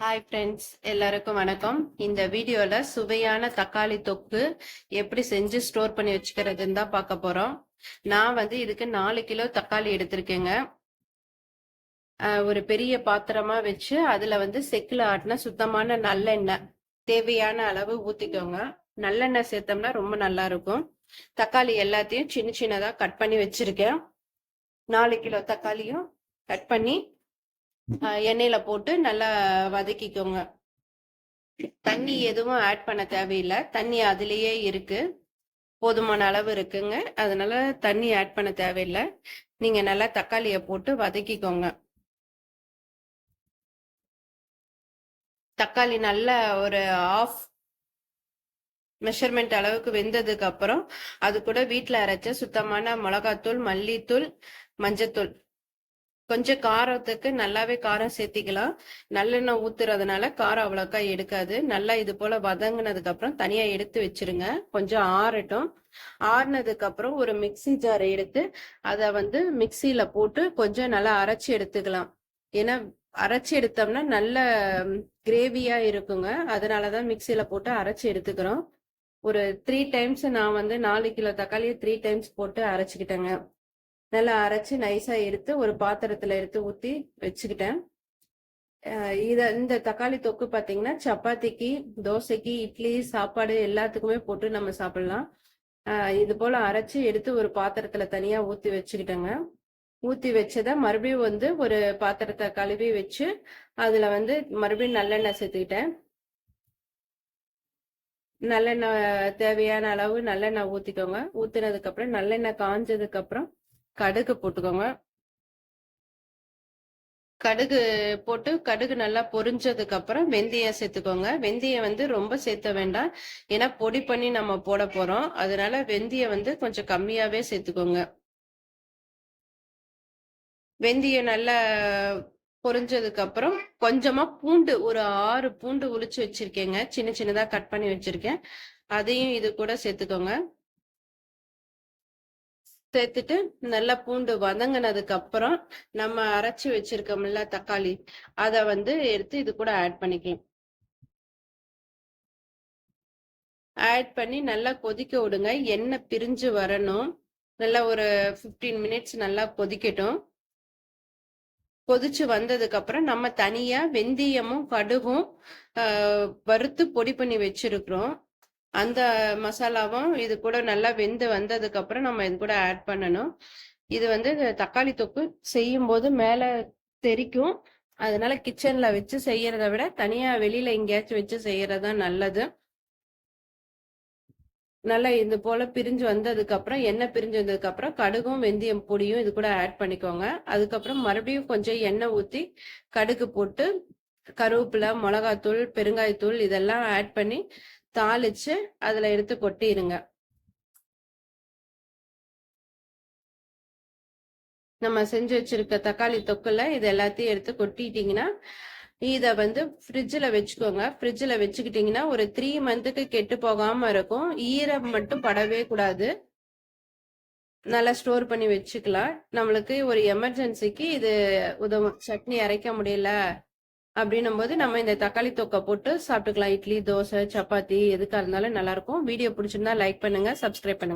Hi friends, எல்லாருக்கும் வணக்கம். இந்த வீடியோல சுவையான தக்காளி தொக்கு எப்படி செஞ்சு ஸ்டோர் பண்ணி வச்சுக்கிறதுன்னு தான் பார்க்க போறோம். நான் இதுக்கு 4 கிலோ தக்காளி எடுத்திருக்கேங்க. ஒரு பெரிய பாத்திரமா வச்சு அதுல செக்குல ஆட்டின சுத்தமான நல்லெண்ணெய் தேவையான அளவு ஊத்திக்கோங்க. நல்லெண்ணெய் சேர்த்தோம்னா ரொம்ப நல்லா இருக்கும். தக்காளி எல்லாத்தையும் சின்ன சின்னதா கட் பண்ணி வச்சிருக்கேன். 4 கிலோ தக்காளியும் கட் பண்ணி எண்ணெயில போட்டு நல்லா வதக்கிக்கோங்க. தண்ணி எதுவும் ஆட் பண்ண தேவையில்லை. தண்ணி அதுலயே இருக்கு, போதுமான அளவு இருக்குங்க. அதனால தண்ணி ஆட் பண்ண தேவையில்லை. நீங்க நல்லா தக்காளியை போட்டு வதக்கிக்கோங்க. தக்காளி நல்ல ஒரு ஆஃப் மெஷர்மெண்ட் அளவுக்கு வெந்ததுக்கு அப்புறம் அது கூட வீட்டுல அரைச்ச சுத்தமான மிளகாத்தூள், மல்லித்தூள், மஞ்சத்தூள், கொஞ்சம் காரத்துக்கு நல்லாவே காரம் சேர்த்திக்கலாம். நல்லெண்ணெய் ஊத்துறதுனால காரம் அவ்வளோக்கா எடுக்காது. நல்லா இது போல வதங்கினதுக்கு அப்புறம் தனியா எடுத்து வச்சிருங்க. கொஞ்சம் ஆறட்டும். ஆறுனதுக்கு அப்புறம் ஒரு மிக்சி ஜார் எடுத்து அதை மிக்சியில போட்டு கொஞ்சம் நல்லா அரைச்சி எடுத்துக்கலாம். ஏன்னா அரைச்சி எடுத்தோம்னா நல்ல கிரேவியா இருக்குங்க. அதனாலதான் மிக்சியில போட்டு அரைச்சி எடுத்துக்கிறோம். ஒரு 3 டைம்ஸ் நான் 4 கிலோ தக்காளியை 3 டைம்ஸ் போட்டு அரைச்சிக்கிட்டேங்க. நல்லா அரைச்சு நைஸா எடுத்து ஒரு பாத்திரத்துல எடுத்து ஊத்தி வச்சுக்கிட்டேன். இந்த தக்காளி தொக்கு பாத்தீங்கன்னா சப்பாத்திக்கு, தோசைக்கு, இட்லி, சாப்பாடு எல்லாத்துக்குமே போட்டு நம்ம சாப்பிடலாம். இது போல அரைச்சு எடுத்து ஒரு பாத்திரத்துல தனியா ஊத்தி வச்சுக்கிட்டேங்க. ஊத்தி வச்சத மறுபடியும் ஒரு பாத்திரத்தை கழுவி வச்சு அதுல மறுபடியும் நல்லெண்ணெய் சேர்த்துக்கிட்டேன். நல்லெண்ணெய் தேவையான அளவு நல்லெண்ணெய் ஊத்திக்கோங்க. ஊத்தினதுக்கு அப்புறம் நல்லெண்ணெய் காஞ்சதுக்கு அப்புறம் கடுகு போட்டுக்கோங்க. கடுகு போட்டு கடுகு நல்லா பொரிஞ்சதுக்கு அப்புறம் வெந்தயம் சேர்த்துக்கோங்க. வெந்தயம் ரொம்ப சேர்த்த வேண்டாம், ஏன்னா பொடி பண்ணி நம்ம போட போறோம். அதனால வெந்தயம் கொஞ்சம் கம்மியாவே சேர்த்துக்கோங்க. வெந்தயம் நல்லா பொரிஞ்சதுக்கு அப்புறம் கொஞ்சமா பூண்டு, ஒரு 6 பூண்டு உரிச்சு வச்சிருக்கேங்க, சின்ன சின்னதா கட் பண்ணி வச்சிருக்கேன். அதையும் இது கூட சேர்த்துக்கோங்க. சேர்த்துட்டு நல்லா பூண்டு வதங்கினதுக்கு அப்புறம் நம்ம அரைச்சி வச்சிருக்கோம்ல தக்காளி, அதை எடுத்து இது கூட ஆட் பண்ணிக்கலாம். ஆட் பண்ணி நல்லா கொதிக்க விடுங்க. எண்ணெய் பிரிஞ்சு வரணும். நல்லா ஒரு 15 மினிட்ஸ் நல்லா கொதிக்கட்டும். கொதிச்சு வந்ததுக்கு அப்புறம் நம்ம தனியா வெந்தயமும் கடுகும் வறுத்து பொடி பண்ணி வச்சிருக்கிறோம். அந்த மசாலாவும் இது கூட நல்லா வெந்து வந்ததுக்கு அப்புறம் நம்ம இது கூட ஆட் பண்ணணும். இது தக்காளி தொக்கு செய்யும் போது மேல தெரிக்கும். அதனால கிச்சன்ல வச்சு செய்யறத விட தனியா வெளியில எங்கேயாச்சும் வச்சு செய்யறதா நல்லது. நல்லா இது போல பிரிஞ்சு வந்ததுக்கு அப்புறம், எண்ணெய் பிரிஞ்சு வந்ததுக்கு அப்புறம் கடுகும் வெந்தயம் பொடியும் இது கூட ஆட் பண்ணிக்கோங்க. அதுக்கப்புறம் மறுபடியும் கொஞ்சம் எண்ணெய் ஊத்தி கடுகு போட்டு கருவேப்பிலை, மிளகாத்தூள், பெருங்காயத்தூள் இதெல்லாம் ஆட் பண்ணி தாளிச்சு அதுல எடுத்து கொட்டிடுங்க. நம்ம செஞ்சு வச்சிருக்க தக்காளி தொக்குல இது எல்லாத்தையும் எடுத்து கொட்டிட்டீங்கன்னா இத ஃப்ரிட்ஜில் வச்சுக்கோங்க. ஃப்ரிட்ஜில் வச்சுக்கிட்டீங்கன்னா ஒரு 3 மந்த்துக்கு கெட்டு போகாம இருக்கும். ஈரம் மட்டும் படவே கூடாது. நல்லா ஸ்டோர் பண்ணி வச்சுக்கலாம். நம்மளுக்கு ஒரு எமர்ஜென்சிக்கு இது உதவும். சட்னி அரைக்க முடியல அப்படின்னும் போது நம்ம இந்த தக்காளி தொக்கை போட்டு சாப்பிட்டுக்கலாம். இட்லி, தோசை, சப்பாத்தி எதுக்கா இருந்தாலும் நல்லா இருக்கும். வீடியோ பிடிச்சிருந்தா லைக் பண்ணுங்க, சப்ஸ்கிரைப் பண்ணுங்க.